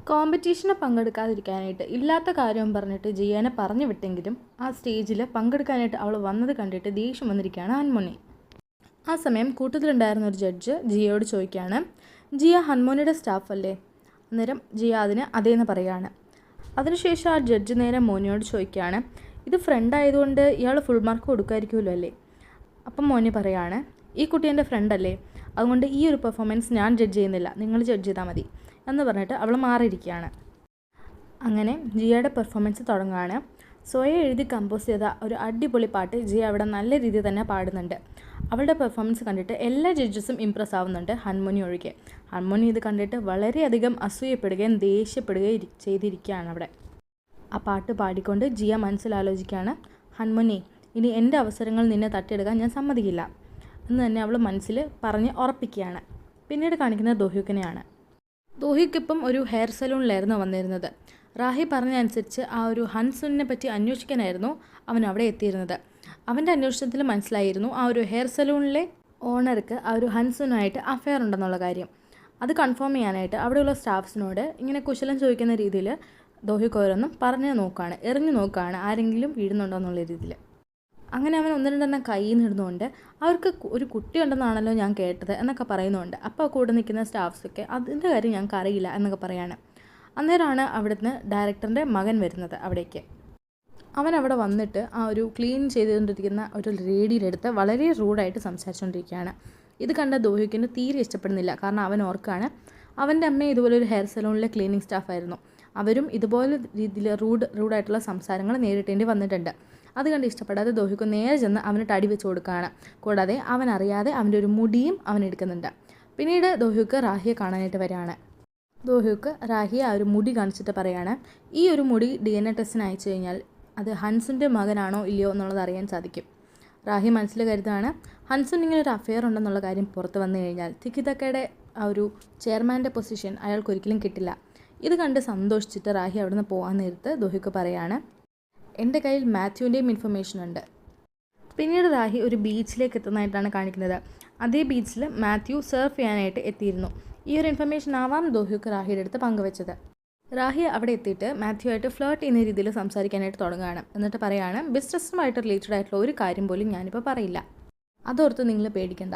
കോമ്പറ്റീഷന് പങ്കെടുക്കാതിരിക്കാനായിട്ട് ഇല്ലാത്ത കാര്യം പറഞ്ഞിട്ട് ജിയാനെ പറഞ്ഞു വിട്ടെങ്കിലും ആ സ്റ്റേജിൽ പങ്കെടുക്കാനായിട്ട് അവൾ വന്നത് കണ്ടിട്ട് ദേഷ്യം വന്നിരിക്കുകയാണ് ഹൻമോനി. ആ സമയം കൂട്ടത്തിലുണ്ടായിരുന്ന ഒരു ജഡ്ജ് ജിയയോട് ചോദിക്കുകയാണ്, ജിയ ഹൻമോനിയുടെ സ്റ്റാഫ് അല്ലേ? അന്നേരം ജിയ അതിന് അതേന്ന് പറയുകയാണ്. അതിനുശേഷം ആ ജഡ്ജ് നേരെ മോനിയോട് ചോദിക്കുകയാണ്, ഇത് ഫ്രണ്ട് ആയതുകൊണ്ട് ഇയാൾ ഫുൾ മാർക്ക് കൊടുക്കുമായിരിക്കുമല്ലോ അല്ലേ? അപ്പം മോനി പറയുകയാണ്, ഈ കുട്ടി എൻ്റെ ഫ്രണ്ടല്ലേ, അതുകൊണ്ട് ഈ ഒരു പെർഫോമൻസ് ഞാൻ ജഡ്ജ് ചെയ്യുന്നില്ല, നിങ്ങൾ ജഡ്ജ് ചെയ്താൽ മതി എന്ന് പറഞ്ഞിട്ട് അവൾ മാറിയിരിക്കുകയാണ്. അങ്ങനെ ജിയയുടെ പെർഫോമൻസ് തുടങ്ങുകയാണ്. സ്വയം എഴുതി കമ്പോസ് ചെയ്ത ഒരു അടിപൊളി പാട്ട് ജിയ അവിടെ നല്ല രീതിയിൽ തന്നെ പാടുന്നുണ്ട്. അവളുടെ പെർഫോമൻസ് കണ്ടിട്ട് എല്ലാ ജഡ്ജസും ഇമ്പ്രസ് ആവുന്നുണ്ട്, ഹൻമോനി ഒഴികെ. ഹൻമോനി ഇത് കണ്ടിട്ട് വളരെയധികം അസൂയപ്പെടുകയും ദേഷ്യപ്പെടുകയും ചെയ്തിരിക്കുകയാണ് അവിടെ. ആ പാട്ട് പാടിക്കൊണ്ട് ജിയ മനസ്സിലാലോചിക്കുകയാണ്, ഹൻമോനി ഇനി എൻ്റെ അവസരങ്ങൾ നിന്നെ തട്ടിയെടുക്കാൻ ഞാൻ സമ്മതിക്കില്ല എന്ന് തന്നെ അവൾ മനസ്സിൽ പറഞ്ഞ് ഉറപ്പിക്കുകയാണ്. പിന്നീട് കാണിക്കുന്നത് ദോഹ്യൂക്കിനെയാണ്. ദോഹ്യൂക്കിപ്പം ഒരു ഹെയർ സലൂണിലായിരുന്നു വന്നിരുന്നത്. റാഹി പറഞ്ഞതനുസരിച്ച് ആ ഒരു ഹൻസുനെ പറ്റി അന്വേഷിക്കാനായിരുന്നു അവൻ അവിടെ എത്തിയിരുന്നത്. അവൻ്റെ അന്വേഷണത്തിൽ മനസ്സിലായിരുന്നു ആ ഒരു ഹെയർ സലൂണിലെ ഓണർക്ക് ആ ഒരു ഹൻസുനായിട്ട് അഫെയർ ഉണ്ടെന്നുള്ള കാര്യം. അത് കൺഫേം ചെയ്യാനായിട്ട് അവിടെയുള്ള സ്റ്റാഫ്സിനോട് ഇങ്ങനെ കുശലം ചോദിക്കുന്ന രീതിയിൽ ദോഹ്യൂക്ക് ഓരോന്നും പറഞ്ഞു നോക്കുകയാണ്, എറിഞ്ഞു നോക്കുകയാണ് ആരെങ്കിലും വീഴുന്നുണ്ടോ എന്നുള്ള രീതിയിൽ. അങ്ങനെ അവൻ ഒന്ന് രണ്ടെണ്ണം കയ്യിൽ നിന്നിടുന്നുകൊണ്ട് അവർക്ക് ഒരു കുട്ടി ഉണ്ടെന്നാണല്ലോ ഞാൻ കേട്ടത് എന്നൊക്കെ പറയുന്നുണ്ട്. അപ്പോൾ കൂടെ നിൽക്കുന്ന സ്റ്റാഫ്സൊക്കെ അതിൻ്റെ കാര്യം ഞങ്ങൾക്ക് അറിയില്ല എന്നൊക്കെ പറയാണ്. അന്നേരമാണ് അവിടുന്ന് ഡയറക്ടറിൻ്റെ മകൻ വരുന്നത് അവിടേക്ക്. അവൻ അവിടെ വന്നിട്ട് ആ ഒരു ക്ലീൻ ചെയ്തുകൊണ്ടിരിക്കുന്ന ഒരു ലേഡിയുടെ അടുത്ത് വളരെ റൂഡായിട്ട് സംസാരിച്ചുകൊണ്ടിരിക്കുകയാണ്. ഇത് കണ്ട ദോഹ്യൂക്കിന് തീരെ ഇഷ്ടപ്പെടുന്നില്ല. കാരണം അവൻ ഓർക്കാണ് അവൻ്റെ അമ്മ ഇതുപോലെ ഒരു ഹെയർ സലൂണിലെ ക്ലീനിങ് സ്റ്റാഫായിരുന്നു. അവരും ഇതുപോലെ രീതിയിൽ റൂഡായിട്ടുള്ള സംസാരങ്ങൾ നേരിടേണ്ടി വന്നിട്ടുണ്ട്. അത് കണ്ട് ഇഷ്ടപ്പെടാതെ ദോഹ്യൂക്ക് നേരെ ചെന്ന് അവന് അടി വെച്ച് കൊടുക്കുകയാണ്. കൂടാതെ അവൻ അറിയാതെ അവൻ്റെ ഒരു മുടിയും അവൻ എടുക്കുന്നുണ്ട്. പിന്നീട് ദോഹ്യൂക്ക് റാഹിയെ കാണാനായിട്ട് വരികയാണ്. ദോഹ്യൂക്ക് റാഹിയെ ആ ഒരു മുടി കാണിച്ചിട്ട് പറയാണ്, ഈ ഒരു മുടി DNA ടെസ്റ്റിന് അയച്ചു കഴിഞ്ഞാൽ അത് ഹൻസുൻ്റെ മകനാണോ ഇല്ലയോ എന്നുള്ളത് അറിയാൻ സാധിക്കും. റാഹി മനസ്സിൽ കരുതാണ് ഹൻസുൻ ഇങ്ങനെ ഒരു അഫെയർ ഉണ്ടെന്നുള്ള കാര്യം പുറത്ത് വന്നു കഴിഞ്ഞാൽ തിക്കിതക്കയുടെ ആ ഒരു ചെയർമാൻ്റെ പൊസിഷൻ അയാൾക്കൊരിക്കലും കിട്ടില്ല. ഇത് കണ്ട് സന്തോഷിച്ചിട്ട് റാഹി അവിടെ നിന്ന് പോകാൻ നേരത്ത് ദോഹ്യൂക്ക് പറയാണ്, എൻ്റെ കയ്യിൽ മാത്യുവിൻ്റെയും ഇൻഫർമേഷൻ ഉണ്ട്. പിന്നീട് റാഹി ഒരു ബീച്ചിലേക്ക് എത്തുന്നതായിട്ടാണ് കാണിക്കുന്നത്. അതേ ബീച്ചിൽ മാത്യു സർഫ് ചെയ്യാനായിട്ട് എത്തിയിരുന്നു. ഈ ഒരു ഇൻഫർമേഷൻ ആവാം ദോഹ്യൂക്ക് റാഹിയുടെ അടുത്ത് പങ്കുവെച്ചത്. റാഹി അവിടെ എത്തിയിട്ട് മാത്യു ആയിട്ട് ഫ്ലേർട്ട് ചെയ്യുന്ന രീതിയിൽ സംസാരിക്കാനായിട്ട് തുടങ്ങുകയാണ്. എന്നിട്ട് പറയാണ്, ബിസിനസ്സുമായിട്ട് റിലേറ്റഡ് ആയിട്ടുള്ള ഒരു കാര്യം പോലും ഞാനിപ്പോൾ പറയില്ല, അതോർത്ത് നിങ്ങൾ പേടിക്കണ്ട.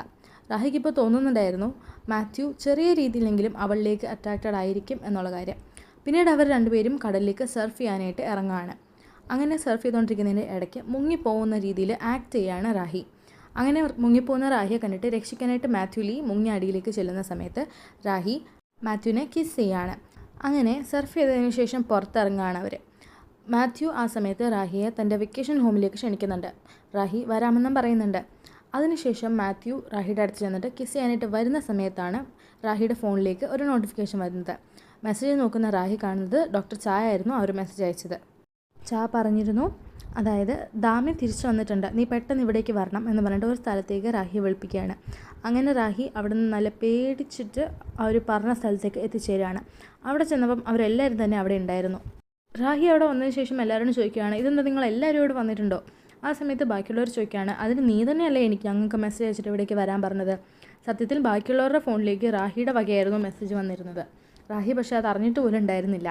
റാഹിക്ക് ഇപ്പോൾ തോന്നുന്നുണ്ടായിരുന്നു മാത്യു ചെറിയ രീതിയിലെങ്കിലും അവളിലേക്ക് അട്രാക്റ്റഡ് ആയിരിക്കും എന്നുള്ള കാര്യം. പിന്നീട് അവർ രണ്ടുപേരും കടലിലേക്ക് സർഫ് ചെയ്യാനായിട്ട് ഇറങ്ങുകയാണ്. അങ്ങനെ സർഫ് ചെയ്തുകൊണ്ടിരിക്കുന്നതിൻ്റെ ഇടയ്ക്ക് മുങ്ങിപ്പോകുന്ന രീതിയിൽ ആക്ട് ചെയ്യുകയാണ് റാഹി. അങ്ങനെ മുങ്ങിപ്പോകുന്ന റാഹിയെ കണ്ടിട്ട് രക്ഷിക്കാനായിട്ട് മാത്യു ലീ മുങ്ങി അടിയിലേക്ക് ചെല്ലുന്ന സമയത്ത് റാഹി മാത്യുവിനെ കിസ് ചെയ്യുകയാണ്. അങ്ങനെ സർഫ് ചെയ്തതിന് ശേഷം പുറത്തിറങ്ങുകയാണ് അവർ. മാത്യു ആ സമയത്ത് റാഹിയെ തൻ്റെ വെക്കേഷൻ ഹോമിലേക്ക് ക്ഷണിക്കുന്നുണ്ട്. റാഹി വരാമെന്നും പറയുന്നുണ്ട്. അതിനുശേഷം മാത്യു റാഹിയുടെ അടുത്ത് ചെന്നിട്ട് കിസ് ചെയ്യാനായിട്ട് വരുന്ന സമയത്താണ് റാഹിയുടെ ഫോണിലേക്ക് ഒരു നോട്ടിഫിക്കേഷൻ വരുന്നത്. മെസ്സേജ് നോക്കുന്ന റാഹി കാണുന്നത് ഡോക്ടർ ചായ ആയിരുന്നു ആ ഒരു മെസ്സേജ് അയച്ചത്. ചാ പറഞ്ഞിരുന്നു, അതായത് ദാമി തിരിച്ചു വന്നിട്ടുണ്ട്, നീ പെട്ടെന്ന് ഇവിടേക്ക് വരണം എന്ന് പറഞ്ഞിട്ട് ഒരു സ്ഥലത്തേക്ക് റാഹിയെ വിളിപ്പിക്കുകയാണ്. അങ്ങനെ റാഹി അവിടെ നിന്ന് നല്ല പേടിച്ചിട്ട് ആ ഒരു പറഞ്ഞ സ്ഥലത്തേക്ക് എത്തിച്ചേരുകയാണ്. അവിടെ ചെന്നപ്പം അവരെല്ലാവരും തന്നെ അവിടെ ഉണ്ടായിരുന്നു. റാഹി അവിടെ വന്നതിന് ശേഷം എല്ലാവരോടും ചോദിക്കുകയാണ്, ഇതെന്താ നിങ്ങൾ എല്ലാവരും ഇവിടെ വന്നിട്ടുണ്ടോ? ആ സമയത്ത് ബാക്കിയുള്ളവർ ചോദിക്കുകയാണ്, അതിന് നീ തന്നെയല്ലേ ഞങ്ങൾക്ക് മെസ്സേജ് അയച്ചിട്ട് ഇവിടേക്ക് വരാൻ പറഞ്ഞത്? സത്യത്തിൽ ബാക്കിയുള്ളവരുടെ ഫോണിലേക്ക് റാഹിയുടെ വകയായിരുന്നു മെസ്സേജ് വന്നിരുന്നത്. റാഹി പക്ഷേ അത് അറിഞ്ഞിട്ട് പോലും ഉണ്ടായിരുന്നില്ല.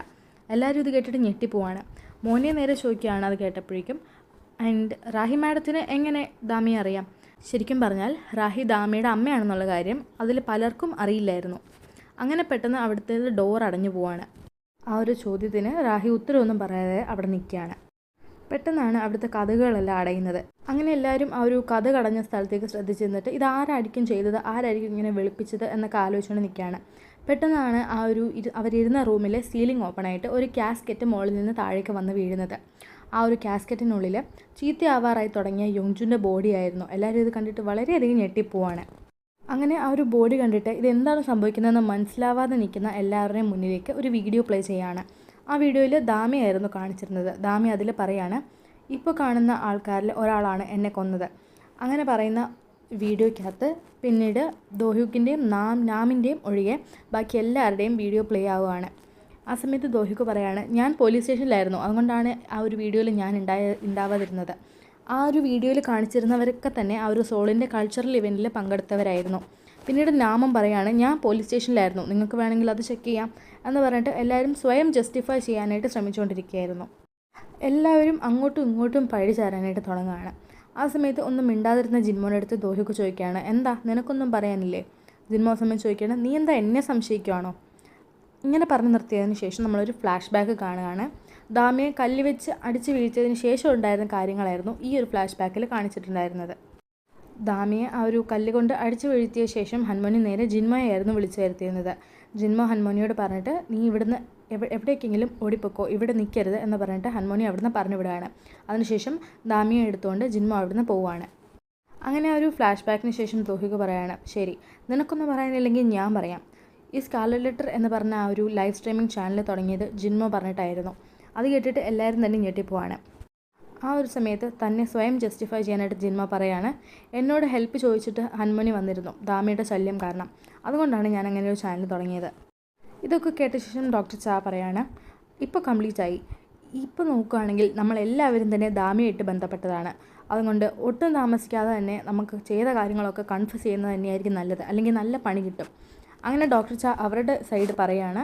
എല്ലാവരും ഇത് കേട്ടിട്ട് ഞെട്ടിപ്പോവാണ്. മോനെ നേരെ ചോദിക്കുകയാണ് അത് കേട്ടപ്പോഴേക്കും, ആൻഡ് റാഹി മാഡത്തിന് എങ്ങനെ ദാമിയെ അറിയാം? ശരിക്കും പറഞ്ഞാൽ റാഹി ദാമിയുടെ അമ്മയാണെന്നുള്ള കാര്യം അതിൽ പലർക്കും അറിയില്ലായിരുന്നു. അങ്ങനെ പെട്ടെന്ന് അവിടുത്തെ ഡോർ അടഞ്ഞു പോവാണ്. ആ ഒരു ചോദ്യത്തിന് റാഹി ഉത്തരവൊന്നും പറയാതെ അവിടെ നിൽക്കുകയാണ്. പെട്ടെന്നാണ് അവിടുത്തെ കഥകളെല്ലാം അടയുന്നത്. അങ്ങനെ എല്ലാവരും ആ ഒരു കഥ കടഞ്ഞ സ്ഥലത്തേക്ക് ശ്രദ്ധിച്ച് നിന്നിട്ട് ഇത് ആരായിരിക്കും ചെയ്തത്, ആരായിരിക്കും ഇങ്ങനെ വെളുപ്പിച്ചത് എന്നൊക്കെ ആലോചിച്ചുകൊണ്ട് നിൽക്കുകയാണ്. പെട്ടെന്നാണ് ആ ഒരു അവരിരുന്ന റൂമിലെ സീലിംഗ് ഓപ്പണായിട്ട് ഒരു കാസ്കറ്റ് മുകളിൽ നിന്ന് താഴേക്ക് വന്ന് വീഴുന്നത്. ആ ഒരു കാസ്കറ്റിനുള്ളിൽ ചീത്തയാവാറായി തുടങ്ങിയ യോങ്ജുൻ്റെ ബോഡി ആയിരുന്നു. എല്ലാവരും ഇത് കണ്ടിട്ട് വളരെയധികം ഞെട്ടിപ്പോവാണ്. അങ്ങനെ ആ ഒരു ബോഡി കണ്ടിട്ട് ഇതെന്താണ് സംഭവിക്കുന്നതെന്ന് മനസ്സിലാവാതെ നിൽക്കുന്ന എല്ലാവരുടെയും മുന്നിലേക്ക് ഒരു വീഡിയോ പ്ലേ ചെയ്യുകയാണ്. ആ വീഡിയോയിൽ ദാമിയായിരുന്നു കാണിച്ചിരുന്നത്. ദാമി അതിൽ പറയാണ്, ഇപ്പോൾ കാണുന്ന ആൾക്കാരിൽ ഒരാളാണ് എന്നെ കൊന്നത്. അങ്ങനെ പറയുന്ന വീഡിയോയ്ക്കകത്ത് പിന്നീട് ദോഹ്യൂക്കിൻ്റെയും നാമിൻ്റെയും ഒഴികെ ബാക്കി എല്ലാവരുടെയും വീഡിയോ പ്ലേ ആവുകയാണ്. ആ സമയത്ത് ദോഹ്യൂക്ക് പറയാണ്, ഞാൻ പോലീസ് സ്റ്റേഷനിലായിരുന്നു, അതുകൊണ്ടാണ് ആ ഒരു വീഡിയോയിൽ ഞാൻ ഉണ്ടാവാതിരുന്നത്. ആ ഒരു വീഡിയോയിൽ കാണിച്ചിരുന്നവരൊക്കെ തന്നെ ആ ഒരു സോളിൻ്റെ കൾച്ചറൽ ഇവൻറ്റിൽ പങ്കെടുത്തവരായിരുന്നു. പിന്നീട് നാമം പറയാണ്, ഞാൻ പോലീസ് സ്റ്റേഷനിലായിരുന്നു, നിങ്ങൾക്ക് വേണമെങ്കിൽ അത് ചെക്ക് ചെയ്യാം എന്ന് പറഞ്ഞിട്ട് എല്ലാവരും സ്വയം ജസ്റ്റിഫൈ ചെയ്യാനായിട്ട് ശ്രമിച്ചുകൊണ്ടിരിക്കുകയായിരുന്നു. എല്ലാവരും അങ്ങോട്ടും ഇങ്ങോട്ടും പഴി ചാരാനായിട്ട് തുടങ്ങുകയാണ്. ആ സമയത്ത് ഒന്നും മിണ്ടാതിരുന്ന ജിൻമോൻ്റെ അടുത്ത് ദോഹിക്ക് ചോദിക്കുകയാണ്, എന്താ നിനക്കൊന്നും പറയാനില്ലേ? ജിൻമോ സമയം ചോദിക്കുകയാണ്, നീ എന്താ എന്നെ സംശയിക്കുകയാണോ? ഇങ്ങനെ പറഞ്ഞു നിർത്തിയതിന് ശേഷം നമ്മളൊരു ഫ്ലാഷ് ബാക്ക് കാണുകയാണ്. ദാമിയെ കല്ല് വെച്ച് അടിച്ച് വീഴ്ത്തിയതിന് ശേഷം ഉണ്ടായിരുന്ന കാര്യങ്ങളായിരുന്നു ഈ ഒരു ഫ്ലാഷ് ബാക്കിൽ കാണിച്ചിട്ടുണ്ടായിരുന്നത്. ദാമിയെ ആ ഒരു കല്ല് കൊണ്ട് അടിച്ചു വീഴ്ത്തിയ ശേഷം ഹൻമോനി നേരെ ജിൻമോയായിരുന്നു വിളിച്ചു വരുത്തിയിരുന്നത്. ജിൻമോ ഹൻമോനിയോട് പറഞ്ഞിട്ട്, നീ ഇവിടുന്ന് എവിടേക്കെങ്കിലും ഓടിപ്പോക്കോ, ഇവിടെ നിൽക്കരുത് എന്ന് പറഞ്ഞിട്ട് ഹൻമോനി അവിടുന്ന് പറഞ്ഞു വിടുകയാണ്. അതിനുശേഷം ദാമിയെ എടുത്തുകൊണ്ട് ജിൻമോ അവിടുന്ന് പോവുകയാണ്. അങ്ങനെ ഒരു ഫ്ലാഷ് ബാക്കിന് ശേഷം ദോഹിക്ക് പറയാണ്, ശരി നിനക്കൊന്നും പറയാനില്ലെങ്കിൽ ഞാൻ പറയാം. ഈ സ്കാർലെറ്റ് ലെറ്റർ എന്ന് പറഞ്ഞ ആ ഒരു ലൈവ് സ്ട്രീമിംഗ് ചാനൽ തുടങ്ങിയത് ജിൻമോ പറഞ്ഞിട്ടായിരുന്നു. അത് കേട്ടിട്ട് എല്ലാവരും തന്നെ ഞെട്ടിപ്പോവാണ്. ആ ഒരു സമയത്ത് തന്നെ സ്വയം ജസ്റ്റിഫൈ ചെയ്യാനായിട്ട് ജിൻമോ പറയാണ്, എന്നോട് ഹെൽപ്പ് ചോദിച്ചിട്ട് ഹൻമോനി വന്നിരുന്നു ദാമിയുടെ ശല്യം കാരണം, അതുകൊണ്ടാണ് ഞാൻ അങ്ങനെ ഒരു ചാനൽ തുടങ്ങിയത്. ഇതൊക്കെ കേട്ട ശേഷം ഡോക്ടർ ചാ പറയാണ്, ഇപ്പോൾ കംപ്ലീറ്റ് ആയി. ഇപ്പോൾ നോക്കുകയാണെങ്കിൽ നമ്മളെല്ലാവരും തന്നെ ദാമിയായിട്ട് ബന്ധപ്പെട്ടതാണ്. അതുകൊണ്ട് ഒട്ടും താമസിക്കാതെ തന്നെ നമുക്ക് ചെയ്ത കാര്യങ്ങളൊക്കെ കൺഫ്യൂസ് ചെയ്യുന്നത് തന്നെയായിരിക്കും നല്ലത്, അല്ലെങ്കിൽ നല്ല പണി കിട്ടും. അങ്ങനെ ഡോക്ടർ ചാ അവരുടെ സൈഡ് പറയാണ്,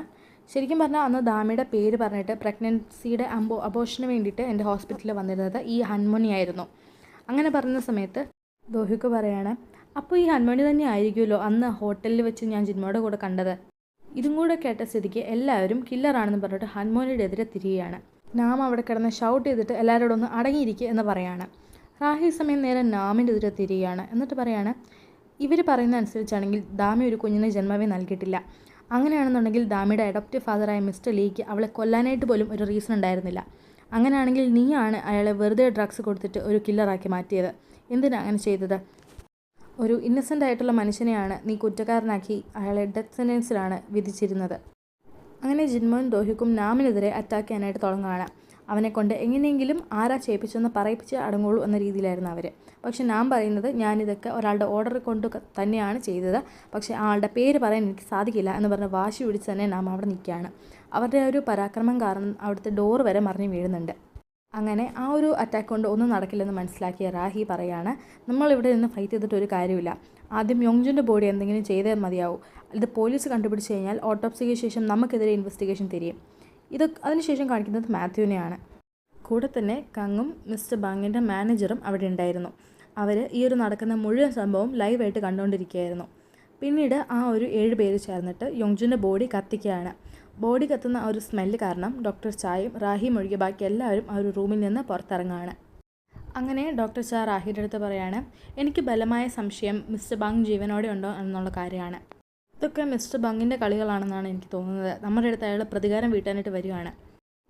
ശരിക്കും പറഞ്ഞാൽ അന്ന് ദാമിയുടെ പേര് പറഞ്ഞിട്ട് പ്രഗ്നൻസിയുടെ അബോർഷന് വേണ്ടിയിട്ട് എൻ്റെ ഹോസ്പിറ്റലിൽ വന്നിരുന്നത് ഈ ഹൻമോനി ആയിരുന്നു. അങ്ങനെ പറയുന്ന സമയത്ത് ദോഹിക്ക് പറയാണ്, അപ്പോൾ ഈ ഹൻമോനി തന്നെ ആയിരിക്കുമല്ലോ അന്ന് ഹോട്ടലിൽ വെച്ച് ഞാൻ ജിൻമോയുടെ കൂടെ കണ്ടത്. ഇതും കൂടെ കേട്ട സ്ഥിതിക്ക് എല്ലാവരും കില്ലറാണെന്ന് പറഞ്ഞിട്ട് ഹൻമോനിയുടെ എതിരെ തിരിയുകയാണ്. നാം അവിടെ കിടന്ന് ഷൗട്ട് ചെയ്തിട്ട് എല്ലാവരോടും ഒന്ന് അടങ്ങിയിരിക്കുക എന്ന് പറയാണ്. റാഹി സമയം നേരെ നാമിൻ്റെ എതിരെ തിരിയുകയാണ്. എന്നിട്ട് പറയാണ്, ഇവർ പറയുന്ന അനുസരിച്ചാണെങ്കിൽ ദാമി ഒരു കുഞ്ഞിന് ജന്മമേ നൽകിയിട്ടില്ല. അങ്ങനെയാണെന്നുണ്ടെങ്കിൽ ദാമിയുടെ അഡോപ്റ്റീവ് ഫാദറായ മിസ്റ്റർ ലീക്ക് അവളെ കൊല്ലാനായിട്ട് പോലും ഒരു റീസൺ ഉണ്ടായിരുന്നില്ല. അങ്ങനെയാണെങ്കിൽ നീയാണ് അയാളെ വെറുതെ ഡ്രഗ്സ് കൊടുത്തിട്ട് ഒരു കില്ലറാക്കി മാറ്റിയത്. എന്തിനാണ് അങ്ങനെ ചെയ്തത്? ഒരു ഇന്നസെൻ്റ് ആയിട്ടുള്ള മനുഷ്യനെയാണ് നീ കുറ്റക്കാരനാക്കി അയാളെ ഡെത്ത് സെൻറ്റൻസിലാണ് വിധിച്ചിരുന്നത്. അങ്ങനെ ജിൻമോൻ ദോഹിക്കും നാമിനെതിരെ അറ്റാക്ക് ചെയ്യാനായിട്ട് തുടങ്ങുകയാണ്. അവനെക്കൊണ്ട് എങ്ങനെയെങ്കിലും ആരാ ചെയ്യിപ്പിച്ചെന്ന് പറയിപ്പിച്ച് അടങ്ങുള്ളൂ എന്ന രീതിയിലായിരുന്നു അവർ. പക്ഷെ ഞാൻ പറയുന്നത്, ഞാനിതൊക്കെ ഒരാളുടെ ഓർഡർ കൊണ്ട് തന്നെയാണ് ചെയ്തത്, പക്ഷേ ആളുടെ പേര് പറയാൻ എനിക്ക് സാധിക്കില്ല എന്ന് പറഞ്ഞ് വാശി പിടിച്ച് തന്നെ നാം അവിടെ നിൽക്കുകയാണ്. അവരുടെ ഒരു പരാക്രമം കാരണം അവിടുത്തെ ഡോർ വരെ മറിഞ്ഞ് വീഴുന്നുണ്ട്. അങ്ങനെ ആ ഒരു അറ്റാക്ക് കൊണ്ട് ഒന്നും നടക്കില്ലെന്ന് മനസ്സിലാക്കിയ റാഹി പറയാണ്, നമ്മളിവിടെ നിന്ന് ഫൈറ്റ് ചെയ്തിട്ട് ഒരു കാര്യമില്ല. ആദ്യം യോങ്ജുൻ്റെ ബോഡി എന്തെങ്കിലും ചെയ്തേ മതിയാവും. ഇത് പോലീസ് കണ്ടുപിടിച്ച് കഴിഞ്ഞാൽ ഓട്ടോപ്സിക്ക് ശേഷം നമുക്കെതിരെ ഇൻവെസ്റ്റിഗേഷൻ തിരിയും. അതിനുശേഷം കാണിക്കുന്നത് മാത്യുവിനെയാണ്. കൂടെ തന്നെ കങ്ങും മിസ്റ്റർ ബാങ്ങിൻ്റെ മാനേജറും അവിടെ ഉണ്ടായിരുന്നു. അവർ ഈ ഒരു നടക്കുന്ന മുഴുവൻ സംഭവം ലൈവായിട്ട് കണ്ടുകൊണ്ടിരിക്കുകയായിരുന്നു. പിന്നീട് ആ ഒരു 7 പേര് ചേർന്നിട്ട് യോങ്ജുൻ്റെ ബോഡി കത്തിക്കുകയാണ്. ബോഡി കത്തുന്ന ആ ഒരു സ്മെല്ല് കാരണം ഡോക്ടർ ചായും റാഹിയും ഒഴികെ ബാക്കി എല്ലാവരും ആ ഒരു റൂമിൽ നിന്ന് പുറത്തിറങ്ങുകയാണ്. അങ്ങനെ ഡോക്ടർ ചാ റാഹിയുടെ അടുത്ത് പറയാണ്, എനിക്ക് ബലമായ സംശയം മിസ്റ്റർ ബാങ് ജീവനോടെ ഉണ്ടോ എന്നുള്ള കാര്യമാണ്. ഇതൊക്കെ മിസ്റ്റർ ബങ്ങിൻ്റെ കളികളാണെന്നാണ് എനിക്ക് തോന്നുന്നത്. നമ്മുടെ അടുത്ത് അയാൾ പ്രതികാരം വീട്ടാനായിട്ട് വരികയാണ്.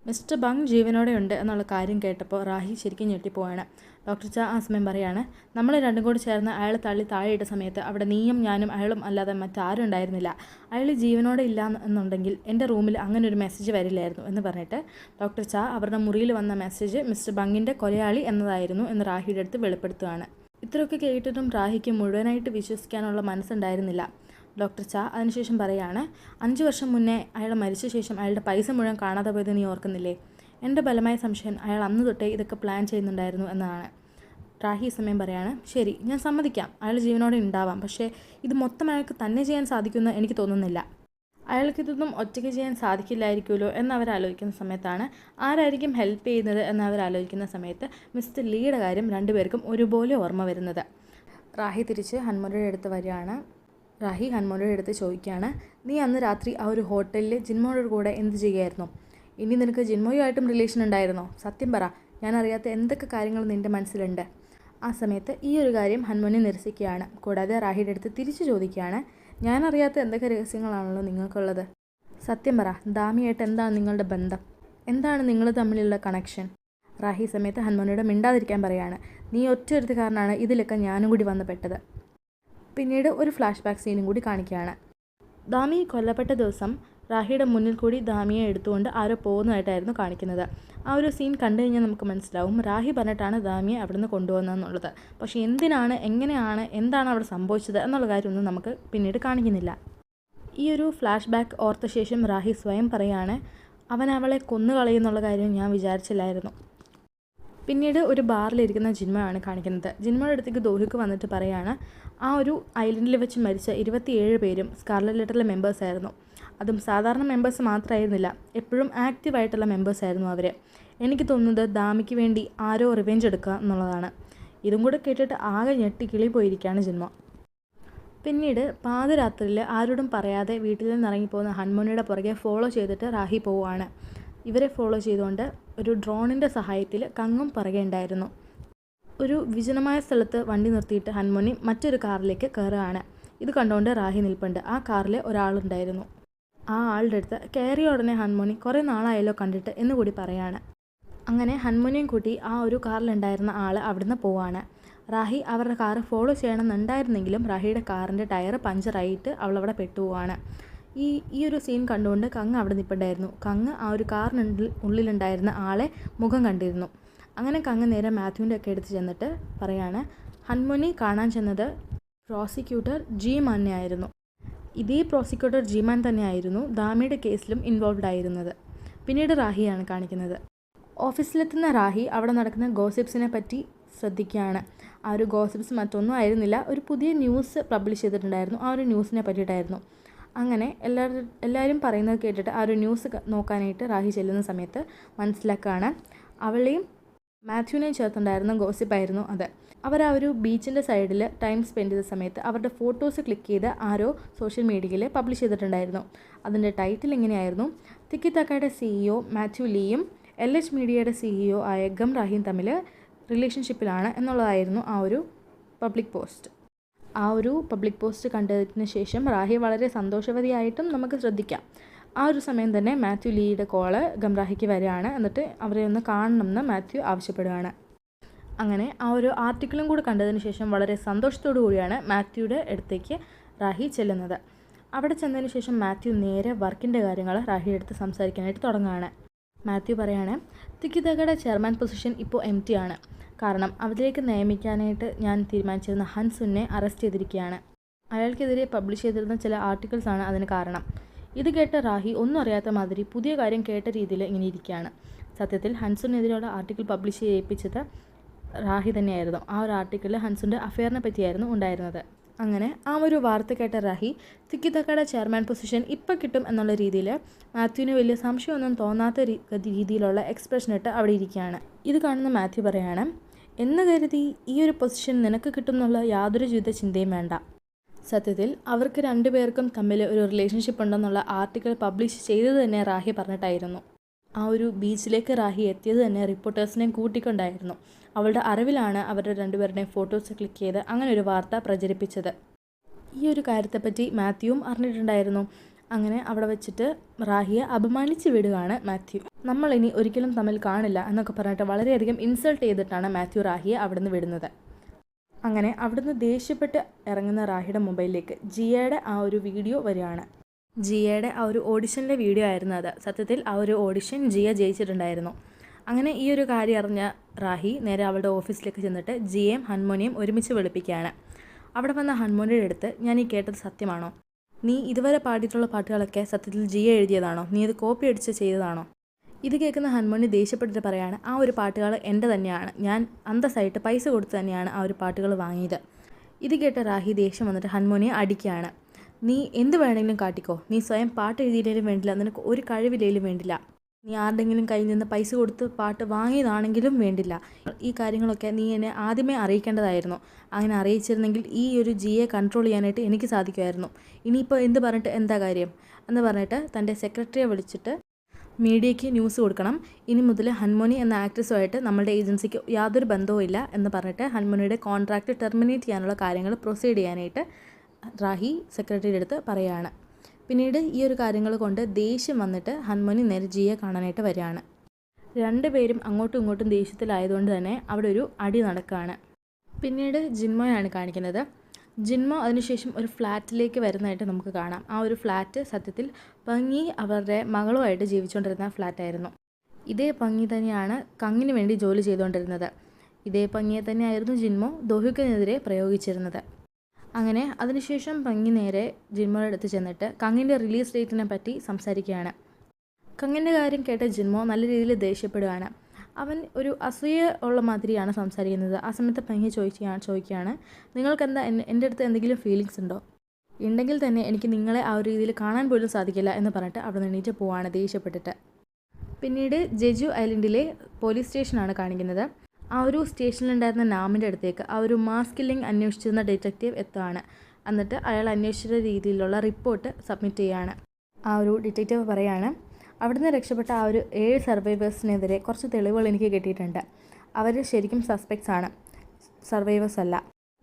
മിസ്റ്റർ ബങ് ജീവനോടെ ഉണ്ട് എന്നുള്ള കാര്യം കേട്ടപ്പോൾ റാഹി ശരിക്കും ഞെട്ടിപ്പോവാണ്. ഡോക്ടർ ചാ ആ സമയം പറയാണ്, നമ്മൾ രണ്ടും കൂടി ചേർന്ന് അയാൾ തള്ളി താഴെയിട്ട സമയത്ത് അവിടെ നീയും ഞാനും അയാളും അല്ലാതെ മറ്റാരും ഉണ്ടായിരുന്നില്ല. അയാൾ ജീവനോടെ ഇല്ല എന്നുണ്ടെങ്കിൽ എൻ്റെ റൂമിൽ അങ്ങനെ ഒരു മെസ്സേജ് വരില്ലായിരുന്നു എന്ന് പറഞ്ഞിട്ട് ഡോക്ടർ ചാ അവരുടെ മുറിയിൽ വന്ന മെസ്സേജ് മിസ്റ്റർ ബങ്ങിൻ്റെ കൊലയാളി എന്നതായിരുന്നു എന്ന് റാഹിയുടെ അടുത്ത് വെളിപ്പെടുത്തുകയാണ്. ഇത്രയൊക്കെ കേട്ടിട്ടും റാഹിക്ക് മുഴുവനായിട്ട് വിശ്വസിക്കാനുള്ള മനസ്സുണ്ടായിരുന്നില്ല. ഡോക്ടർ ചാ അതിനുശേഷം പറയാണ്, 5 വർഷം മുന്നേ അയാൾ മരിച്ച ശേഷം അയാളുടെ പൈസ മുഴുവൻ കാണാതെ പോയത് നീ ഓർക്കുന്നില്ലേ? എൻ്റെ ബലമായ സംശയം അയാൾ അന്ന് തൊട്ടേ ഇതൊക്കെ പ്ലാൻ ചെയ്യുന്നുണ്ടായിരുന്നു എന്നാണ്. റാഹി സമയം പറയാണ്, ശരി ഞാൻ സമ്മതിക്കാം, അയാൾ ജീവനോടെ ഉണ്ടാവാം, പക്ഷേ ഇത് മൊത്തം അയാൾക്ക് തന്നെ ചെയ്യാൻ സാധിക്കുമെന്ന് എനിക്ക് തോന്നുന്നില്ല. അയാൾക്കിതൊന്നും ഒറ്റയ്ക്ക് ചെയ്യാൻ സാധിക്കില്ലായിരിക്കുമല്ലോ എന്നവരാലോചിക്കുന്ന സമയത്താണ് ആരായിരിക്കും ഹെൽപ്പ് ചെയ്യുന്നത് എന്നവരാലോചിക്കുന്ന സമയത്ത് മിസ്റ്റർ ലീയുടെ കാര്യം രണ്ടുപേർക്കും ഒരുപോലെ ഓർമ്മ വരുന്നത്. റാഹി തിരിച്ച് ഹൻമോൻ്റെ അടുത്ത് വരികയാണ്. റാഹി ഹൻമോൻ്റെ അടുത്ത് ചോദിക്കുകയാണ്, നീ അന്ന് രാത്രി ആ ഒരു ഹോട്ടലിൽ ജിൻമോയുടെ കൂടെ എന്ത് ചെയ്യുമായിരുന്നു? ഇനി നിനക്ക് ജിൻമോയുമായിട്ടും റിലേഷൻ ഉണ്ടായിരുന്നോ? സത്യം പറ, ഞാൻ അറിയാത്ത എന്തൊക്കെ കാര്യങ്ങൾ നിൻ്റെ മനസ്സിലുണ്ട്? ആ സമയത്ത് ഈ ഒരു കാര്യം ഹൻമോനെ നിരസിക്കുകയാണ്. കൂടാതെ റാഹിയുടെ അടുത്ത് തിരിച്ചു ചോദിക്കുകയാണ്, ഞാൻ അറിയാത്ത എന്തൊക്കെ രഹസ്യങ്ങളാണല്ലോ നിങ്ങൾക്കുള്ളത്? സത്യം പറ, ദാമിയായിട്ട് എന്താണ് നിങ്ങളുടെ ബന്ധം? എന്താണ് നിങ്ങൾ തമ്മിലുള്ള കണക്ഷൻ? റാഹി സമയത്ത് ഹൻമോനോട് മിണ്ടാതിരിക്കാൻ പറയാണ്. നീ ഒറ്റൊരുത്തുകാരനാണ് ഇതിലൊക്കെ ഞാനും കൂടി വന്ന് പെട്ടത്. പിന്നീട് ഒരു ഫ്ലാഷ് ബാക്ക് സീനും കൂടി കാണിക്കുകയാണ്. ദാമി കൊല്ലപ്പെട്ട ദിവസം റാഹിയുടെ മുന്നിൽ കൂടി ദാമിയെ എടുത്തുകൊണ്ട് ആരോ പോകുന്നതായിട്ടായിരുന്നു കാണിക്കുന്നത്. ആ ഒരു സീൻ കണ്ടു കഴിഞ്ഞാൽ നമുക്ക് മനസ്സിലാവും റാഹി പറഞ്ഞിട്ടാണ് ദാമിയെ അവിടുന്ന് കൊണ്ടുവന്നതെന്നുള്ളത്. പക്ഷേ എന്തിനാണ്, എങ്ങനെയാണ്, എന്താണ് അവിടെ സംഭവിച്ചത് എന്നുള്ള കാര്യമൊന്നും നമുക്ക് പിന്നീട് കാണിക്കുന്നില്ല. ഈ ഒരു ഫ്ലാഷ് ബാക്ക് ഓർത്ത ശേഷം റാഹി സ്വയം പറയാണ്, അവൻ അവളെ കൊന്നുകളയുന്നുള്ള കാര്യം ഞാൻ വിചാരിച്ചില്ലായിരുന്നു. പിന്നീട് ഒരു ബാറിലിരിക്കുന്ന ജിൻമോയാണ് കാണിക്കുന്നത്. ജിൻമോയുടെ അടുത്തേക്ക് ദോഹിക്ക് വന്നിട്ട് പറയാണ്, ആ ഒരു ഐലൻഡിൽ വെച്ച് മരിച്ച 27 പേരും സ്കാർലറ്റ് ലെറ്ററിലെ മെമ്പേഴ്സായിരുന്നു. അതും സാധാരണ മെമ്പേഴ്സ് മാത്രമായിരുന്നില്ല, എപ്പോഴും ആക്റ്റീവായിട്ടുള്ള മെമ്പേഴ്സായിരുന്നു അവർ. എനിക്ക് തോന്നുന്നത് ദാമിക്ക് വേണ്ടി ആരോ റിവെഞ്ച് എടുക്കുക എന്നുള്ളതാണ്. ഇതും കൂടെ കേട്ടിട്ട് ആകെ ഞെട്ടി കിളി പോയിരിക്കുകയാണ് ജിൻമോ. പിന്നീട് പാതിരാത്രിയിൽ ആരോടും പറയാതെ വീട്ടിൽ നിന്ന് ഇറങ്ങിപ്പോകുന്ന ഹൻമോനിയുടെ പുറകെ ഫോളോ ചെയ്തിട്ട് റാഹി പോവുകയാണ്. ഇവരെ ഫോളോ ചെയ്തുകൊണ്ട് ഒരു ഡ്രോണിൻ്റെ സഹായത്തിൽ കങ്ങും പുറകെ ഉണ്ടായിരുന്നു. ഒരു വിജനമായ സ്ഥലത്ത് വണ്ടി നിർത്തിയിട്ട് ഹൻമോനി മറ്റൊരു കാറിലേക്ക് കയറുകയാണ്. ഇത് കണ്ടുകൊണ്ട് റാഹി നിൽപ്പുണ്ട്. ആ കാറിൽ ഒരാളുണ്ടായിരുന്നു. ആ ആളുടെ അടുത്ത് കയറിയ ഉടനെ ഹൻമോനി കുറേ നാളായല്ലോ കണ്ടിട്ട് എന്നുകൂടി പറയാണ്. അങ്ങനെ ഹൻമോനിയും കൂട്ടി ആ ഒരു കാറിലുണ്ടായിരുന്ന ആൾ അവിടുന്ന് പോവാണ്. റാഹി അവരുടെ കാറ് ഫോളോ ചെയ്യണമെന്നുണ്ടായിരുന്നെങ്കിലും റാഹിയുടെ കാറിൻ്റെ ടയർ പഞ്ചറായിട്ട് അവളവിടെ പെട്ടുപോവാണ്. ഈ ഒരു സീൻ കണ്ടുകൊണ്ട് കങ്ങ് അവിടെ നിൽപ്പുണ്ടായിരുന്നു. കങ്ങ് ആ ഒരു ഉള്ളിലുണ്ടായിരുന്ന ആളെ മുഖം കണ്ടിരുന്നു. അങ്ങനെ കങ്ങ് നേരെ മാത്യുവിൻ്റെ ഒക്കെ എടുത്ത് ചെന്നിട്ട് പറയാണ്, ഹൻമോനി കാണാൻ ചെന്നത് പ്രോസിക്യൂട്ടർ ജീമാനെ ആയിരുന്നു. ഇതേ പ്രോസിക്യൂട്ടർ ജീമാൻ തന്നെയായിരുന്നു ദാമിയുടെ കേസിലും ഇൻവോൾവ്ഡ് ആയിരുന്നത്. പിന്നീട് റാഹിയാണ് കാണിക്കുന്നത്. ഓഫീസിലെത്തുന്ന റാഹി അവിടെ നടക്കുന്ന ഗോസിപ്സിനെ പറ്റി ശ്രദ്ധിക്കുകയാണ്. ആ ഒരു ഗോസിപ്സ് മറ്റൊന്നും ആയിരുന്നില്ല, ഒരു പുതിയ ന്യൂസ് പബ്ലിഷ് ചെയ്തിട്ടുണ്ടായിരുന്നു. ആ ഒരു ന്യൂസിനെ പറ്റിയിട്ടായിരുന്നു. അങ്ങനെ എല്ലാവരും പറയുന്നത് കേട്ടിട്ട് ആ ഒരു ന്യൂസ് നോക്കാനായിട്ട് റാഹി ചെല്ലുന്ന സമയത്ത് മനസ്സിലാക്കുകയാണ് അവളെയും മാത്യുവിനെയും ചേർത്തുണ്ടായിരുന്ന ഗോസിപ്പായിരുന്നു അത്. അവർ ആ ഒരു ബീച്ചിൻ്റെ സൈഡിൽ ടൈം സ്പെൻഡ് ചെയ്ത സമയത്ത് അവരുടെ ഫോട്ടോസ് ക്ലിക്ക് ചെയ്ത് ആരോ സോഷ്യൽ മീഡിയയിൽ പബ്ലിഷ് ചെയ്തിട്ടുണ്ടായിരുന്നു. അതിൻ്റെ ടൈറ്റിൽ ഇങ്ങനെയായിരുന്നു, തിക്കി തക്കയുടെ CEO മാത്യു ലീയും LH മീഡിയയുടെ CEO ആയ ഗം റാഹിയും തമ്മിൽ റിലേഷൻഷിപ്പിലാണ് എന്നുള്ളതായിരുന്നു ആ ഒരു പബ്ലിക് പോസ്റ്റ്. ആ ഒരു പബ്ലിക് പോസ്റ്റ് കണ്ടതിന് ശേഷം റാഹി വളരെ സന്തോഷവതിയായിട്ടും നമുക്ക് ശ്രദ്ധിക്കാം. ആ ഒരു സമയം തന്നെ മാത്യു ലീയുടെ കോള് ഗംറാഹിക്ക് വരികയാണ്. എന്നിട്ട് അവരെ ഒന്ന് കാണണമെന്ന് മാത്യു ആവശ്യപ്പെടുകയാണ്. അങ്ങനെ ആ ഒരു ആർട്ടിക്കിളും കൂടി കണ്ടതിന് ശേഷം വളരെ സന്തോഷത്തോടു കൂടിയാണ് മാത്യുയുടെ അടുത്തേക്ക് റാഹി ചെല്ലുന്നത്. അവിടെ ചെന്നതിന് ശേഷം മാത്യു നേരെ വർക്കിൻ്റെ കാര്യങ്ങൾ റാഹിയുടെ അടുത്ത് സംസാരിക്കാനായിട്ട് തുടങ്ങുകയാണ്. മാത്യു പറയാണ്, തിക്കിതകയുടെ ചെയർമാൻ പൊസിഷൻ ഇപ്പോൾ എംപ്റ്റി ആണ്. കാരണം അതിലേക്ക് നിയമിക്കാനായിട്ട് ഞാൻ തീരുമാനിച്ചിരുന്ന ഹൻസുനെ അറസ്റ്റ് ചെയ്തിരിക്കുകയാണ്. അയാൾക്കെതിരെ പബ്ലിഷ് ചെയ്തിരുന്ന ചില ആർട്ടിക്കിൾസാണ് അതിന് കാരണം. ഇത് കേട്ട റാഹി ഒന്നും അറിയാത്ത മാതിരി പുതിയ കാര്യം കേട്ട രീതിയിൽ ഇങ്ങനെ ഇരിക്കുകയാണ്. സത്യത്തിൽ ഹൻസുനെതിരെയുള്ള ആർട്ടിക്കിൾ പബ്ലിഷ് ചെയ്യിപ്പിച്ചത് റാഹി തന്നെയായിരുന്നു. ആ ഒരു ആർട്ടിക്കിളിൽ ഹൻസുൻ്റെ അഫെയറിനെ പറ്റിയായിരുന്നു ഉണ്ടായിരുന്നത്. അങ്ങനെ ആ ഒരു വാർത്ത കേട്ട റാഹി തിക്കിതക്കയുടെ ചെയർമാൻ പൊസിഷൻ ഇപ്പം കിട്ടും എന്നുള്ള രീതിയിൽ മാത്യുവിന് വലിയ സംശയമൊന്നും തോന്നാത്ത രീതിയിലുള്ള എക്സ്പ്രഷൻ ഇട്ട് അവിടെ ഇരിക്കുകയാണ്. ഇത് കാണുന്ന മാത്യു പറയാണ്, എന്ന് കരുതി ഈ ഒരു പൊസിഷൻ നിനക്ക് കിട്ടും എന്നുള്ള യാതൊരു ജീവിത ചിന്തയും വേണ്ട. സത്യത്തിൽ അവർക്ക് രണ്ടുപേർക്കും തമ്മിൽ ഒരു റിലേഷൻഷിപ്പ് ഉണ്ടെന്നുള്ള ആർട്ടിക്കിൾ പബ്ലിഷ് ചെയ്തത് തന്നെ റാഹി പറഞ്ഞിട്ടായിരുന്നു. ആ ഒരു ബീച്ചിലേക്ക് റാഹി എത്തിയത് തന്നെ റിപ്പോർട്ടേഴ്സിനെയും കൂട്ടിക്കൊണ്ടായിരുന്നു. അവളുടെ അറിവിലാണ് അവരുടെ രണ്ടുപേരുടെയും ഫോട്ടോസ് ക്ലിക്ക് ചെയ്ത് അങ്ങനെ ഒരു വാർത്ത പ്രചരിപ്പിച്ചത്. ഈ ഒരു കാര്യത്തെപ്പറ്റി മാത്യുവും അറിഞ്ഞിട്ടുണ്ടായിരുന്നു. അങ്ങനെ അവിടെ വെച്ചിട്ട് റാഹിയെ അപമാനിച്ച് വിടുകയാണ് മാത്യു. നമ്മളിനി ഒരിക്കലും തമ്മിൽ കാണില്ല എന്നൊക്കെ പറഞ്ഞിട്ട് വളരെയധികം ഇൻസൾട്ട് ചെയ്തിട്ടാണ് മാത്യു റാഹിയെ അവിടുന്ന് വിടുന്നത്. അങ്ങനെ അവിടുന്ന് ദേഷ്യപ്പെട്ട് ഇറങ്ങുന്ന റാഹിയുടെ മൊബൈലിലേക്ക് ജിയയുടെ ആ ഒരു വീഡിയോ വരികയാണ്. ജിയയുടെ ആ ഒരു ഓഡിഷനിലെ വീഡിയോ ആയിരുന്നു അത്. സത്യത്തിൽ ആ ഒരു ഓഡിഷൻ ജിയ ജയിച്ചിട്ടുണ്ടായിരുന്നു. അങ്ങനെ ഈ ഒരു കാര്യം അറിഞ്ഞ റാഹി നേരെ അവളുടെ ഓഫീസിലേക്ക് ചെന്നിട്ട് ജിയയും ഹൻമോനിയും ഒരുമിച്ച് വിളിപ്പിക്കുകയാണ്. അവിടെ വന്ന ഹൻമോനിയുടെ അടുത്ത്, ഞാൻ ഈ കേട്ടത് സത്യമാണോ? നീ ഇതുവരെ പാടിയിട്ടുള്ള പാട്ടുകളൊക്കെ സത്യത്തിൽ ജിയ എഴുതിയതാണോ? നീ അത് കോപ്പി അടിച്ച് ചെയ്തതാണോ? ഇത് കേൾക്കുന്ന ഹൻമോനി ദേഷ്യപ്പെട്ടിട്ട് പറയാണ്, ആ ഒരു പാട്ടുകൾ എൻ്റെ തന്നെയാണ്. ഞാൻ അന്തസ്സായിട്ട് പൈസ കൊടുത്ത് തന്നെയാണ് ആ ഒരു പാട്ടുകൾ വാങ്ങിയത്. ഇത് കേട്ട റാഹി ദേഷ്യം വന്നിട്ട് ഹൻമോനിയെ അടിക്കുകയാണ്. നീ എന്ത് വേണമെങ്കിലും കാട്ടിക്കോ, നീ സ്വയം പാട്ട് എഴുതിയില്ലേലും വേണ്ടില്ല, നിനക്ക് ഒരു കഴിവില്ലേലും വേണ്ടില്ല, നീ ആരുടെങ്കിലും കയ്യിൽ നിന്ന് പൈസ കൊടുത്ത് പാട്ട് വാങ്ങിയതാണെങ്കിലും വേണ്ടില്ല. ഈ കാര്യങ്ങളൊക്കെ നീ എന്നെ ആദ്യമേ അറിയിക്കേണ്ടതായിരുന്നു. അങ്ങനെ അറിയിച്ചിരുന്നെങ്കിൽ ഈ ഒരു ജിയെ കൺട്രോൾ ചെയ്യാനായിട്ട് എനിക്ക് സാധിക്കുമായിരുന്നു. ഇനിയിപ്പോൾ എന്ത് പറഞ്ഞിട്ട് എന്താ കാര്യം എന്ന് പറഞ്ഞിട്ട് തൻ്റെ സെക്രട്ടറിയെ വിളിച്ചിട്ട് മീഡിയയ്ക്ക് ന്യൂസ് കൊടുക്കണം. ഇനി മുതൽ ഹൻമോനി എന്ന ആക്ട്രസുമായിട്ട് നമ്മളുടെ ഏജൻസിക്ക് യാതൊരു ബന്ധവും ഇല്ല എന്ന് പറഞ്ഞിട്ട് ഹൻമോനിയുടെ കോൺട്രാക്റ്റ് ടെർമിനേറ്റ് ചെയ്യാനുള്ള കാര്യങ്ങൾ പ്രൊസീഡ് ചെയ്യാനായിട്ട് റാഹി സെക്രട്ടറിയുടെ അടുത്ത് പറയുകയാണ്. പിന്നീട് ഈ ഒരു കാര്യങ്ങൾ കൊണ്ട് ദേഷ്യം വന്നിട്ട് ഹൻമോനി നേരെ ജിയെ കാണാനായിട്ട് വരികയാണ്. രണ്ടുപേരും അങ്ങോട്ടും ഇങ്ങോട്ടും ദേഷ്യത്തിലായതുകൊണ്ട് തന്നെ അവിടെ ഒരു അടി നടക്കുകയാണ്. പിന്നീട് ജിൻമോയാണ് കാണിക്കുന്നത്. ജിൻമോ അതിനുശേഷം ഒരു ഫ്ലാറ്റിലേക്ക് വരുന്നതായിട്ട് നമുക്ക് കാണാം. ആ ഒരു ഫ്ലാറ്റ് സത്യത്തിൽ പങ്ങി അവരുടെ മകളുമായിട്ട് ജീവിച്ചുകൊണ്ടിരുന്ന ഫ്ലാറ്റായിരുന്നു. ഇതേ പങ്ങി തന്നെയാണ് കങ്ങിന് വേണ്ടി ജോലി ചെയ്തുകൊണ്ടിരുന്നത്. ഇതേ പങ്ങിയെ തന്നെയായിരുന്നു ജിൻമോ ദോഹുക്കിനെതിരെ പ്രയോഗിച്ചിരുന്നത്. അങ്ങനെ അതിനുശേഷം പങ്ങി നേരെ ജിൻമോയുടെ അടുത്ത് ചെന്നിട്ട് കങ്ങിൻ്റെ റിലീസ് ഡേറ്റിനെ പറ്റി സംസാരിക്കുകയാണ്. കങ്ങിൻ്റെ കാര്യം കേട്ട ജിൻമോ നല്ല രീതിയിൽ ദേഷ്യപ്പെടുകയാണ്. അവൻ ഒരു അസൂയ ഉള്ള മാതിരിയാണ് സംസാരിക്കുന്നത്. ആ സമയത്ത് പെങ്ങി ചോദിക്കുകയാണ്, നിങ്ങൾക്കെന്താ എൻ്റെ അടുത്ത് എന്തെങ്കിലും ഫീലിങ്സ് ഉണ്ടോ? ഉണ്ടെങ്കിൽ തന്നെ എനിക്ക് നിങ്ങളെ ആ ഒരു രീതിയിൽ കാണാൻ പോലും സാധിക്കില്ല എന്ന് പറഞ്ഞിട്ട് അവിടെ നിന്ന് എണീറ്റ് പോവാണ് ദേഷ്യപ്പെട്ടിട്ട്. പിന്നീട് ജെജു ഐലൻഡിലെ പോലീസ് സ്റ്റേഷനാണ് കാണിക്കുന്നത്. ആ ഒരു സ്റ്റേഷനിലുണ്ടായിരുന്ന നാമിൻ്റെ അടുത്തേക്ക് ആ ഒരു മാസ് കില്ലിംഗ് അന്വേഷിച്ചിരുന്ന ഡിറ്റക്റ്റീവ് എത്തുകയാണ്. എന്നിട്ട് അയാൾ അന്വേഷിച്ച രീതിയിലുള്ള റിപ്പോർട്ട് സബ്മിറ്റ് ചെയ്യുകയാണ്. ആ ഒരു ഡിറ്റക്റ്റീവ് പറയാണ്, അവിടുന്ന് രക്ഷപ്പെട്ട ആ ഒരു 7 സർവൈവേഴ്സിനെതിരെ കുറച്ച് തെളിവുകൾ എനിക്ക് കിട്ടിയിട്ടുണ്ട്. അവർ ശരിക്കും സസ്പെക്ട്സ് ആണ്, സർവൈവേഴ്സ് അല്ല.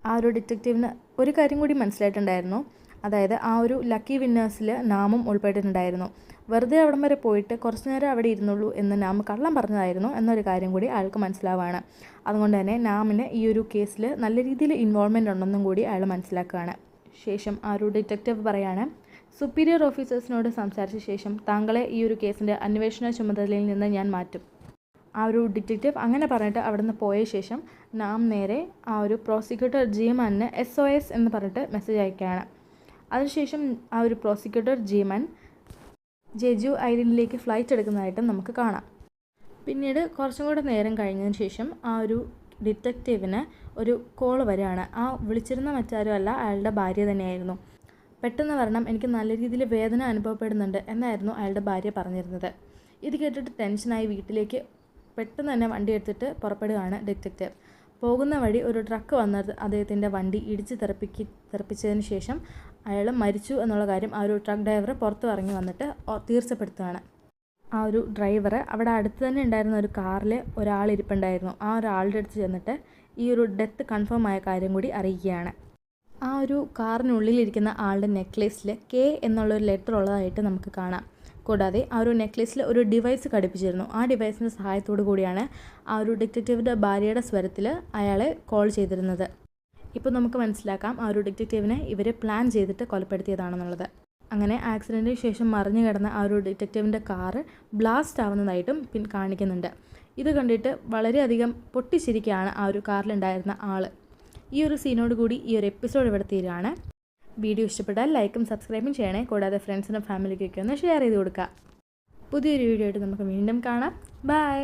ആ ഒരു ഡിറ്റക്റ്റീവിന് ഒരു കാര്യം കൂടി മനസ്സിലായിട്ടുണ്ടായിരുന്നു. അതായത് ആ ഒരു ലക്കി വിന്നേഴ്സിൽ നാമും ഉൾപ്പെട്ടിട്ടുണ്ടായിരുന്നു. വെറുതെ അവിടം വരെ പോയിട്ട് കുറച്ച് നേരം അവിടെ ഇരുന്നുള്ളൂ എന്ന് നാം കള്ളം പറഞ്ഞതായിരുന്നു എന്നൊരു കാര്യം കൂടി അയാൾക്ക് മനസ്സിലാവുകയാണ്. അതുകൊണ്ട് തന്നെ നാമിന് ഈ ഒരു കേസിൽ നല്ല രീതിയിൽ ഇൻവോൾവ്മെൻ്റ് ഉണ്ടെന്നും കൂടി അയാൾ മനസ്സിലാക്കുകയാണ്. ശേഷം ആ ഒരു ഡിറ്റക്റ്റീവ് പറയാണ്, സുപ്പീരിയർ ഓഫീസേഴ്സിനോട് സംസാരിച്ച ശേഷം താങ്കളെ ഈ ഒരു കേസിൻ്റെ അന്വേഷണ ചുമതലയിൽ നിന്ന് ഞാൻ മാറ്റും. ആ ഒരു ഡിറ്റക്റ്റീവ് അങ്ങനെ പറഞ്ഞിട്ട് അവിടെ നിന്ന് പോയ ശേഷം നാം നേരെ ആ ഒരു പ്രോസിക്യൂട്ടർ ജീമാനിന് SOS എന്ന് പറഞ്ഞിട്ട് മെസ്സേജ് അയക്കുകയാണ്. അതിനുശേഷം ആ ഒരു പ്രോസിക്യൂട്ടർ ജീമാൻ ജെജു ഐലൻഡിലേക്ക് ഫ്ലൈറ്റ് എടുക്കുന്നതായിട്ടും നമുക്ക് കാണാം. പിന്നീട് കുറച്ചും കൂടെ നേരം കഴിഞ്ഞതിന് ശേഷം ആ ഒരു ഡിറ്റക്റ്റീവിന് ഒരു കോൾ വരികയാണ്. ആ വിളിച്ചിരുന്ന മറ്റാരും അല്ല, അയാളുടെ ഭാര്യ തന്നെയായിരുന്നു. പെട്ടെന്ന് വരണം, എനിക്ക് നല്ല രീതിയിൽ വേദന അനുഭവപ്പെടുന്നുണ്ട് എന്നായിരുന്നു അയാളുടെ ഭാര്യ പറഞ്ഞിരുന്നത്. ഇത് കേട്ടിട്ട് ടെൻഷനായി വീട്ടിലേക്ക് പെട്ടെന്ന് തന്നെ വണ്ടി എടുത്തിട്ട് പുറപ്പെടുകയാണ് ഡിറ്റക്റ്റീവ്. പോകുന്ന വഴി ഒരു ട്രക്ക് വന്നത് അദ്ദേഹത്തിൻ്റെ വണ്ടി ഇടിച്ച് തെറിപ്പിച്ചതിന് ശേഷം അയാൾ മരിച്ചു എന്നുള്ള കാര്യം ആ ഒരു ട്രക്ക് ഡ്രൈവർ പുറത്ത് ഇറങ്ങി വന്നിട്ട് തീർച്ചപ്പെടുത്തുകയാണ്. ആ ഒരു ഡ്രൈവർ അവിടെ അടുത്ത് തന്നെ ഉണ്ടായിരുന്ന ഒരു കാറിൽ ഒരാൾ ഇരിപ്പുണ്ടായിരുന്നു. ആ ഒരാളുടെ അടുത്ത് ചെന്നിട്ട് ഈ ഒരു ഡെത്ത് കൺഫേം ആയ കാര്യം കൂടി അറിയിക്കുകയാണ്. ആ ഒരു കാറിനുള്ളിലിരിക്കുന്ന ആളുടെ നെക്ലേസിൽ K എന്നുള്ളൊരു ലെറ്റർ ഉള്ളതായിട്ട് നമുക്ക് കാണാം. കൂടാതെ ആ ഒരു നെക്ലേസിൽ ഒരു ഡിവൈസ് ഘടിപ്പിച്ചിരുന്നു. ആ ഡിവൈസിൻ്റെ സഹായത്തോടു കൂടിയാണ് ആ ഒരു ഡിറ്റക്റ്റീവിൻ്റെ ഭാര്യയുടെ സ്വരത്തിൽ അയാളെ കോൾ ചെയ്തിരുന്നത്. ഇപ്പോൾ നമുക്ക് മനസ്സിലാക്കാം ആ ഒരു ഡിറ്റക്റ്റീവിനെ ഇവർ പ്ലാൻ ചെയ്തിട്ട് കൊലപ്പെടുത്തിയതാണെന്നുള്ളത്. അങ്ങനെ ആക്സിഡൻറ്റിന് ശേഷം മറിഞ്ഞു കിടന്ന ആ ഒരു ഡിറ്റക്റ്റീവിൻ്റെ കാറ് ബ്ലാസ്റ്റ് ആവുന്നതായിട്ടും കാണിക്കുന്നുണ്ട്. ഇത് കണ്ടിട്ട് വളരെയധികം പൊട്ടിച്ചിരിക്കുകയാണ് ആ ഒരു കാറിലുണ്ടായിരുന്ന ആൾ. ഈ ഒരു സീനോട് കൂടി ഈ ഒരു എപ്പിസോഡ് ഇവിടെ തീരുകയാണ്. വീഡിയോ ഇഷ്ടപ്പെട്ടാൽ ലൈക്കും സബ്സ്ക്രൈബും ചെയ്യണേ. കൂടാതെ ഫ്രണ്ട്സിനും ഫാമിലിക്കൊക്കെ ഒന്ന് ഷെയർ ചെയ്ത് കൊടുക്കുക. പുതിയൊരു വീഡിയോ ആയിട്ട് നമുക്ക് വീണ്ടും കാണാം. ബൈ.